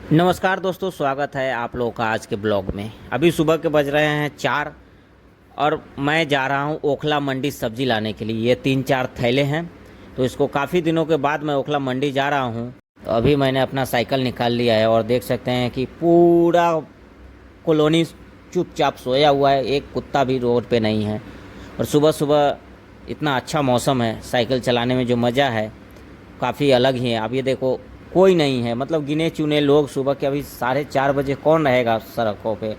नमस्कार दोस्तों, स्वागत है आप लोगों का आज के ब्लॉग में। अभी सुबह के बज रहे हैं 4 और मैं जा रहा हूं ओखला मंडी सब्जी लाने के लिए। ये 3-4 थैले हैं, तो इसको काफ़ी दिनों के बाद मैं ओखला मंडी जा रहा हूं। तो अभी मैंने अपना साइकिल निकाल लिया है और देख सकते हैं कि पूरा कॉलोनी चुपचाप सोया हुआ है, एक कुत्ता भी रोड पे नहीं है। और सुबह सुबह इतना अच्छा मौसम है, साइकिल चलाने में जो मज़ा है काफ़ी अलग ही है। अब ये देखो, कोई नहीं है, मतलब गिने चुने लोग। सुबह के अभी 4:30 बजे कौन रहेगा सड़कों पे।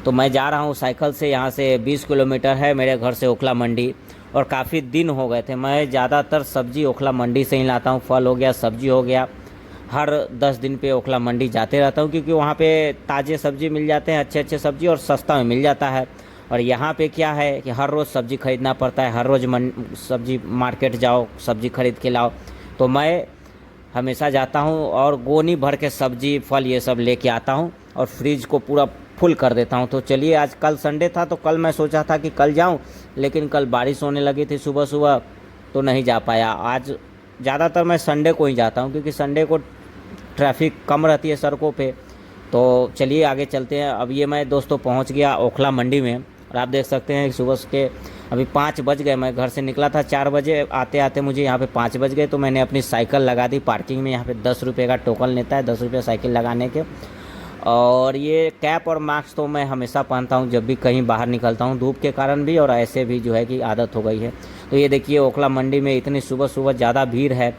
तो मैं जा रहा हूँ साइकिल से। यहाँ से 20 किलोमीटर है मेरे घर से ओखला मंडी, और काफ़ी दिन हो गए थे। मैं ज़्यादातर सब्जी ओखला मंडी से ही लाता हूँ, फल हो गया, सब्जी हो गया। हर 10 दिन पे ओखला मंडी जाते रहता हूँ, क्योंकि वहाँ पे ताज़े सब्जी मिल जाते हैं, अच्छे अच्छे सब्जी, और सस्ता में मिल जाता है। और यहाँ पे क्या है कि हर रोज़ सब्जी खरीदना पड़ता है, हर रोज़ सब्जी मार्केट जाओ, सब्जी खरीद के लाओ। तो मैं हमेशा जाता हूँ और गोनी भर के सब्जी फल ये सब लेके आता हूँ और फ्रिज को पूरा फुल कर देता हूँ। तो चलिए, आज कल संडे था तो कल मैं सोचा था कि कल जाऊँ, लेकिन कल बारिश होने लगी थी सुबह सुबह, तो नहीं जा पाया। आज ज़्यादातर मैं संडे को ही जाता हूँ, क्योंकि संडे को ट्रैफिक कम रहती है सड़कों पे। तो चलिए आगे चलते हैं। अब ये मैं दोस्तों पहुँच गया ओखला मंडी में, और आप देख सकते हैं कि सुबह के अभी 5 बज गए। मैं घर से निकला था 4 बजे, आते आते मुझे यहाँ पे 5 बज गए। तो मैंने अपनी साइकिल लगा दी पार्किंग में। यहाँ पे 10 रुपये का टोकन लेता है, 10 रुपये साइकिल लगाने के। और ये कैप और मास्क तो मैं हमेशा पहनता हूँ जब भी कहीं बाहर निकलता हूँ, धूप के कारण भी और ऐसे भी जो है कि आदत हो गई है। तो ये देखिए, ओखला मंडी में इतनी सुबह सुबह ज़्यादा भीड़ है।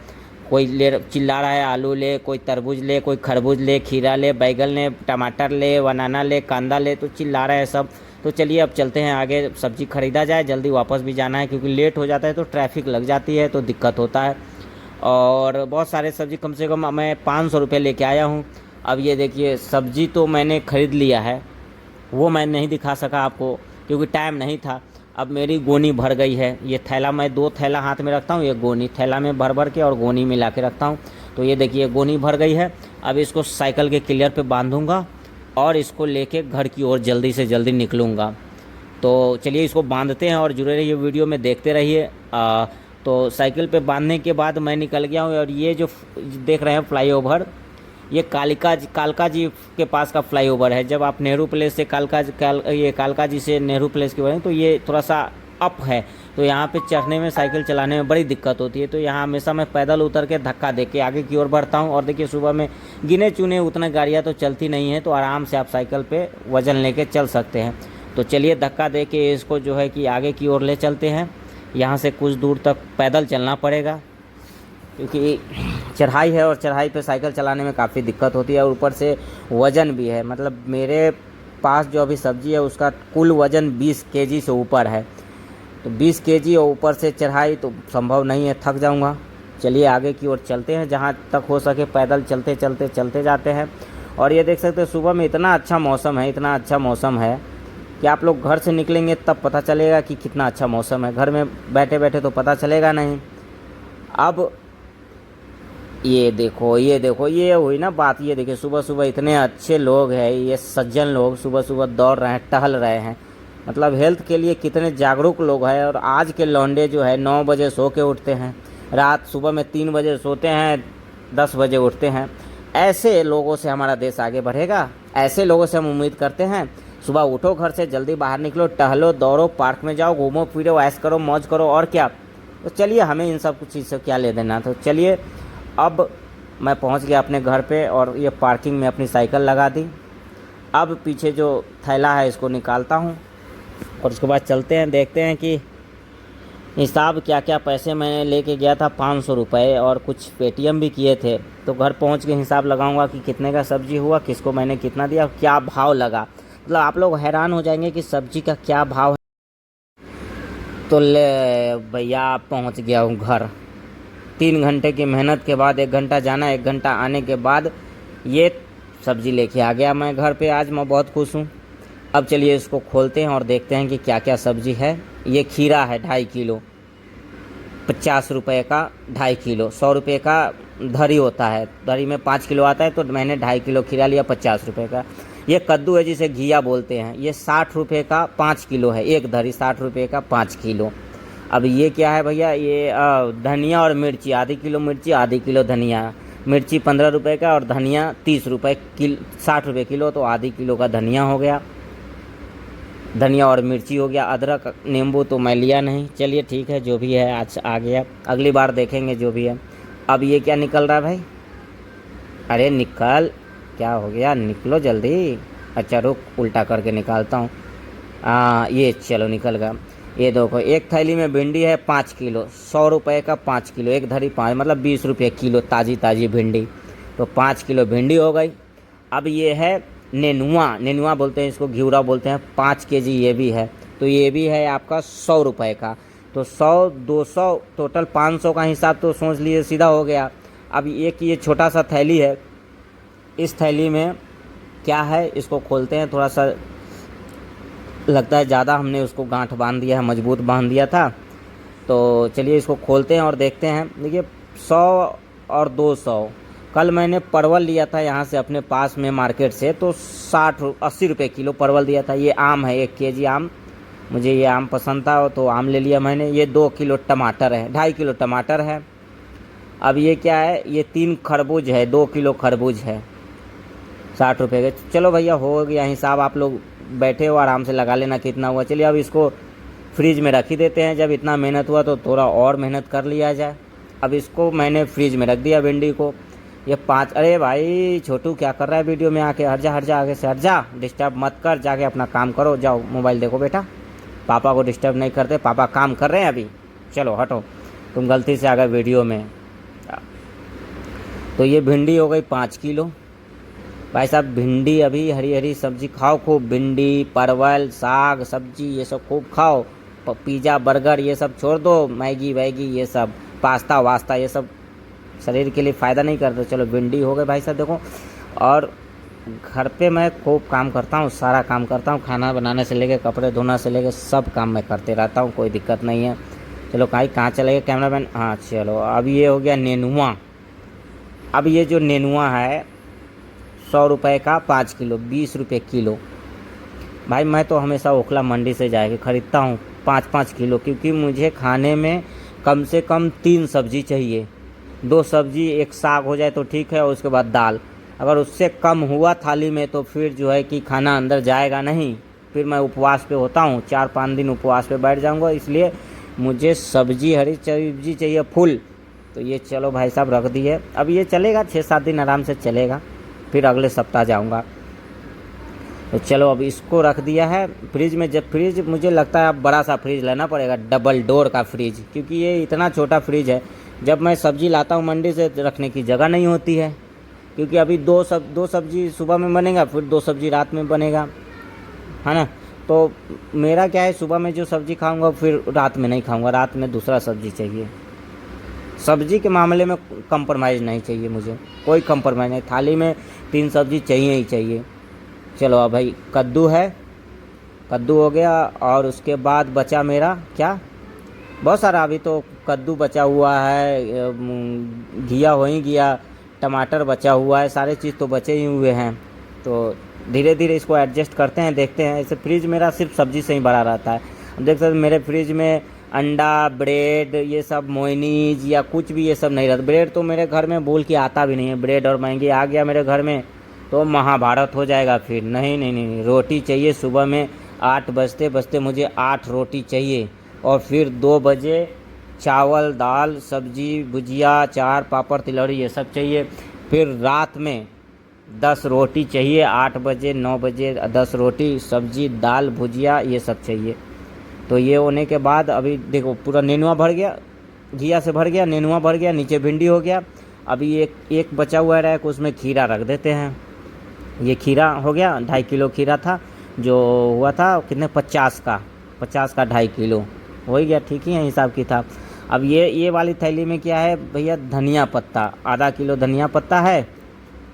कोई चिल्ला रहा है आलू ले, कोई तरबूज ले, कोई खरबूज ले, खीरा ले, बैगन ले, टमाटर ले, बनाना ले, कांदा ले, तो चिल्ला रहे हैं सब। तो चलिए अब चलते हैं आगे, सब्जी खरीदा जाए, जल्दी वापस भी जाना है, क्योंकि लेट हो जाता है तो ट्रैफिक लग जाती है, तो दिक्कत होता है। और बहुत सारे सब्जी, कम से कम मैं 500 रुपये लेके आया हूँ। अब ये देखिए, सब्जी तो मैंने ख़रीद लिया है, वो मैं नहीं दिखा सका आपको क्योंकि टाइम नहीं था। अब मेरी गोनी भर गई है। ये थैला, मैं 2 थैला हाथ में रखता हूँ, ये गोनी थैला में भर भर के और गोनी में ला के रखता हूँ। तो ये देखिए, गोनी भर गई है। अब इसको साइकिल के क्लियर पे बांधूँगा और इसको लेके घर की ओर जल्दी से जल्दी निकलूँगा। तो चलिए इसको बांधते हैं और जुड़े रहिए, वीडियो में देखते रहिए। तो साइकिल पे बांधने के बाद मैं निकल गया हूँ। और ये जो देख रहे हैं फ्लाईओवर, ये कालका जी के पास का फ्लाईओवर है। जब आप नेहरू प्लेस से कालका जी से नेहरू प्लेस की बढ़ें तो ये थोड़ा सा अप है, तो यहाँ पे चढ़ने में, साइकिल चलाने में बड़ी दिक्कत होती है। तो यहाँ हमेशा मैं पैदल उतर के धक्का दे के आगे की ओर बढ़ता हूँ। और देखिए, सुबह में गिने चुने उतना गाड़ियाँ तो चलती नहीं है, तो आराम से आप साइकिल पे वज़न लेके चल सकते हैं। तो चलिए धक्का दे के इसको जो है कि आगे की ओर ले चलते हैं। यहाँ से कुछ दूर तक पैदल चलना पड़ेगा, क्योंकि चढ़ाई है और चढ़ाई पे साइकिल चलाने में काफ़ी दिक्कत होती है, और ऊपर से वज़न भी है। मतलब मेरे पास जो अभी सब्जी है उसका कुल वज़न 20 केजी से ऊपर है। तो 20 केजी और ऊपर से चढ़ाई तो संभव नहीं है, थक जाऊंगा। चलिए आगे की ओर चलते हैं, जहाँ तक हो सके पैदल चलते जाते हैं। और ये देख सकते हैं, सुबह में इतना अच्छा मौसम है, इतना अच्छा मौसम है कि आप लोग घर से निकलेंगे तब पता चलेगा कि कितना अच्छा मौसम है। घर में बैठे बैठे तो पता चलेगा नहीं। अब ये देखो, ये हुई ना बात। ये देखिए, सुबह सुबह इतने अच्छे लोग हैं, ये सज्जन लोग सुबह सुबह दौड़ रहे हैं, टहल रहे हैं। मतलब हेल्थ के लिए कितने जागरूक लोग हैं। और आज के लौंडे जो है 9 बजे सो के उठते हैं, रात सुबह में 3 बजे सोते हैं, 10 बजे उठते हैं। ऐसे लोगों से हमारा देश आगे बढ़ेगा, ऐसे लोगों से हम उम्मीद करते हैं। सुबह उठो, घर से जल्दी बाहर निकलो, टहलो, दौड़ो, पार्क में जाओ, घूमो फिरो, ऐश करो, मौज करो, और क्या। तो चलिए, हमें इन सब कुछ चीज़ से क्या ले देना। तो चलिए, अब मैं पहुंच गया अपने घर पे और ये पार्किंग में अपनी साइकिल लगा दी। अब पीछे जो थैला है इसको निकालता हूं और उसके बाद चलते हैं, देखते हैं कि हिसाब क्या क्या। पैसे मैंने लेके गया था 500 रुपये, और कुछ पेटीएम भी किए थे। तो घर पहुंच के हिसाब लगाऊंगा कि कितने का सब्जी हुआ, किसको मैंने कितना दिया, क्या भाव लगा। मतलब आप लोग हैरान हो जाएंगे कि सब्जी का क्या भाव है। तो ले भैया, पहुँच गया हूँ घर। 3 घंटे की मेहनत के बाद, 1 घंटा जाना, 1 घंटा आने के बाद ये सब्ज़ी लेके आ गया मैं घर पे। आज मैं बहुत खुश हूँ। अब चलिए इसको खोलते हैं और देखते हैं कि क्या क्या सब्ज़ी है। ये खीरा है 2.5 किलो, 50 रुपये का 2.5 किलो। 100 रुपये का धरी होता है, धरी में 5 किलो आता है, तो मैंने 2.5 किलो खीरा लिया 50 रुपये का। ये कद्दू है जिसे घिया बोलते हैं, ये 60 रुपये का 5 किलो है, एक धरी 60 रुपये का 5 किलो। अब ये क्या है भैया, ये धनिया और मिर्ची, आधी किलो मिर्ची, आधी किलो धनिया। मिर्ची 15 रुपये का और धनिया 30 रुपये किलो, 60 रुपये किलो, तो आधी किलो का धनिया हो गया, धनिया और मिर्ची हो गया। अदरक नींबू तो मैं लिया नहीं, चलिए ठीक है, जो भी है आज आ गया, अगली बार देखेंगे जो भी है। अब ये क्या निकल रहा है भाई? अरे निकल, क्या हो गया, निकलो जल्दी। अच्छा रुक, उल्टा करके निकालता हूँ। ये चलो निकल गया। ये देखो, एक थैली में भिंडी है 5 किलो, 100 रुपये का 5 किलो, एक धरी 5 मतलब 20 रुपये किलो ताज़ी ताज़ी भिंडी, तो 5 किलो भिंडी हो गई। अब ये है नेनुआ, नेनुआ बोलते हैं इसको, घिउरा बोलते हैं, 5 केजी ये भी है, तो ये भी है आपका 100 रुपये का, तो 100 200 टोटल 500 का हिसाब तो सोच लीजिए सीधा हो गया। अब एक ये छोटा सा थैली है, इस थैली में क्या है इसको खोलते हैं, थोड़ा सा लगता है ज़्यादा हमने उसको गांठ बांध दिया है, मजबूत बांध दिया था, तो चलिए इसको खोलते हैं और देखते हैं। देखिए 100 और 200, कल मैंने परवल लिया था यहाँ से अपने पास में मार्केट से, तो 60-80 रुपये किलो परवल दिया था। ये आम है, 1 केजी आम, मुझे ये आम पसंद था तो आम ले लिया मैंने। ये 2 किलो टमाटर है, 2.5 किलो टमाटर है। अब ये क्या है, ये 3 खरबूज है, 2 किलो खरबूज है, 60 रुपये के। चलो भैया हो गया हिसाब, आप लोग बैठे हो आराम से लगा लेना कितना हुआ। चलिए अब इसको फ्रिज में रख ही देते हैं, जब इतना मेहनत हुआ तो थोड़ा और मेहनत कर लिया जाए। अब इसको मैंने फ्रिज में रख दिया भिंडी को, ये 5। अरे भाई छोटू क्या कर रहा है वीडियो में आके, हट जा आगे से हट जा, डिस्टर्ब मत कर, जाके अपना काम करो, जाओ मोबाइल देखो बेटा, पापा को डिस्टर्ब नहीं करते, पापा काम कर रहे हैं अभी, चलो हटो, तुम गलती से आ गए वीडियो में। तो ये भिंडी हो गई 5 किलो। भाई साहब भिंडी, अभी हरी हरी सब्जी खाओ खूब, भिंडी परवल साग सब्जी ये सब खूब खाओ, पिज़्ज़ा बर्गर ये सब छोड़ दो, मैगी वैगी ये सब, पास्ता वास्ता ये सब शरीर के लिए फ़ायदा नहीं करते। चलो भिंडी हो गए भाई साहब देखो। और घर पे मैं खूब काम करता हूँ, सारा काम करता हूँ, खाना बनाने से लेकर कपड़े धोना से लेकर सब काम मैं करते रहता हूँ, कोई दिक्कत नहीं है। चलो कहाँ चले गए कैमरामैन? हाँ चलो, अब ये हो गया नेनुआ। अब ये जो नेनुआ है 100 रुपये का 5 किलो, 20 रुपये किलो। भाई मैं तो हमेशा ओखला मंडी से जाके ख़रीदता हूँ 5-5 किलो, क्योंकि मुझे खाने में कम से कम 3 सब्जी चाहिए, 2 सब्जी 1 साग हो जाए तो ठीक है, और उसके बाद दाल। अगर उससे कम हुआ थाली में तो फिर जो है कि खाना अंदर जाएगा नहीं, फिर मैं उपवास पे होता हूँ, 4-5 दिन उपवास पे बैठ जाऊँगा, इसलिए मुझे सब्जी हरी सब्जी चाहिए फुल। तो ये चलो भाई साहब रख दिए। अब ये चलेगा 6-7 दिन आराम से चलेगा, फिर अगले सप्ताह जाऊंगा। तो चलो अब इसको रख दिया है फ्रिज में। जब फ्रिज मुझे लगता है अब बड़ा सा फ्रिज लेना पड़ेगा, डबल डोर का फ्रिज, क्योंकि ये इतना छोटा फ्रिज है, जब मैं सब्ज़ी लाता हूँ मंडी से रखने की जगह नहीं होती है, क्योंकि अभी दो सब्ज़ी सुबह में बनेगा, फिर 2 सब्ज़ी रात में बनेगा, है ना। तो मेरा क्या है, सुबह में जो सब्ज़ी खाऊंगा फिर रात में नहीं खाऊंगा, रात में दूसरा सब्ज़ी चाहिए। सब्ज़ी के मामले में कंप्रोमाइज़ नहीं चाहिए मुझे, कोई कंप्रोमाइज़ नहीं, थाली में 3 सब्ज़ी चाहिए ही चाहिए। चलो अब भाई कद्दू है, कद्दू हो गया, और उसके बाद बचा मेरा क्या, बहुत सारा अभी तो कद्दू बचा हुआ है, घिया हो ही गया, टमाटर बचा हुआ है, सारे चीज़ तो बचे ही हुए हैं। तो धीरे धीरे इसको एडजस्ट करते हैं, देखते हैं। ऐसे फ्रिज मेरा सिर्फ सब्ज़ी से ही भरा रहता है। देख सकते मेरे फ्रिज में अंडा ब्रेड ये सब मोयनीज या कुछ भी ये सब नहीं रहता। ब्रेड तो मेरे घर में बोल के आता भी नहीं है, ब्रेड और मैगी आ गया मेरे घर में तो महाभारत हो जाएगा फिर। नहीं, रोटी चाहिए सुबह में 8 बजते मुझे 8 रोटी चाहिए, और फिर 2 बजे चावल दाल सब्जी भुजिया अचार पापड़ तिलौरी ये सब चाहिए। फिर रात में 10 रोटी चाहिए, 8 बजे 9 बजे 10 रोटी सब्जी दाल भुजिया ये सब चाहिए। तो ये होने के बाद अभी देखो पूरा नेनुआ भर गया, घिया से भर गया, नेनुआ भर गया, नीचे भिंडी हो गया। अभी एक बचा हुआ है, उसमें खीरा रख देते हैं। ये खीरा हो गया, 2.5 किलो खीरा था जो हुआ था कितने 50 का 2.5 किलो हो ही गया, ठीक ही है हिसाब किताब। अब ये वाली थैली में क्या है भैया, धनिया पत्ता, आधा किलो धनिया पत्ता है,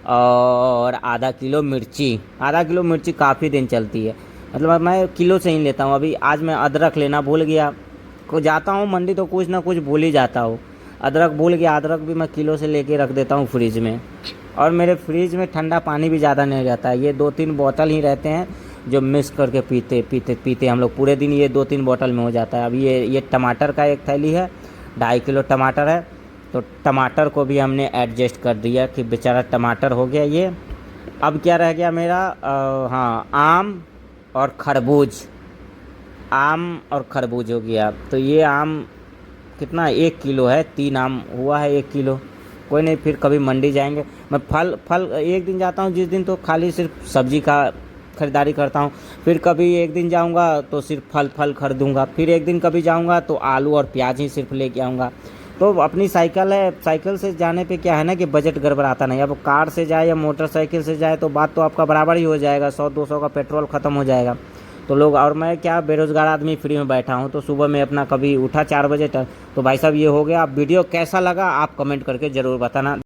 और आधा किलो मिर्ची। आधा किलो मिर्ची काफ़ी दिन चलती है, मतलब मैं किलो से ही लेता हूँ। अभी आज मैं अदरक लेना भूल गया, को जाता हूँ मंडी तो कुछ ना कुछ भूल ही जाता हूँ। अदरक भूल गया, अदरक भी मैं किलो से लेके रख देता हूँ फ्रिज में। और मेरे फ्रिज में ठंडा पानी भी ज़्यादा नहीं रहता है, ये 2-3 बोतल ही रहते हैं जो मिक्स करके पीते हम लोग पूरे दिन, ये 2-3 बोतल में हो जाता है। अब ये टमाटर का एक थैली है, 2.5 किलो टमाटर है, तो टमाटर को भी हमने एडजस्ट कर दिया कि बेचारा टमाटर हो गया ये। अब क्या रह गया मेरा, हाँ, आम और खरबूज। आम और खरबूज हो गया। तो ये आम कितना, 1 किलो है, 3 आम हुआ है 1 किलो। कोई नहीं, फिर कभी मंडी जाएंगे। मैं फल एक दिन जाता हूँ जिस दिन तो खाली सिर्फ सब्जी का ख़रीदारी करता हूँ, फिर कभी एक दिन जाऊँगा तो सिर्फ फल खरीदूँगा, फिर एक दिन कभी जाऊँगा तो आलू और प्याज ही सिर्फ लेके आऊँगा। तो अपनी साइकिल है, साइकिल से जाने पे क्या है ना कि बजट गड़बड़ाता नहीं। अब कार से जाए या मोटरसाइकिल से जाए तो बात तो आपका बराबर ही हो जाएगा, 100-200 का पेट्रोल ख़त्म हो जाएगा। तो लोग, और मैं क्या बेरोज़गार आदमी फ्री में बैठा हूँ, तो सुबह में अपना कभी उठा 4 बजे तक। तो भाई साहब ये हो गया। अब वीडियो कैसा लगा आप कमेंट करके ज़रूर बताना।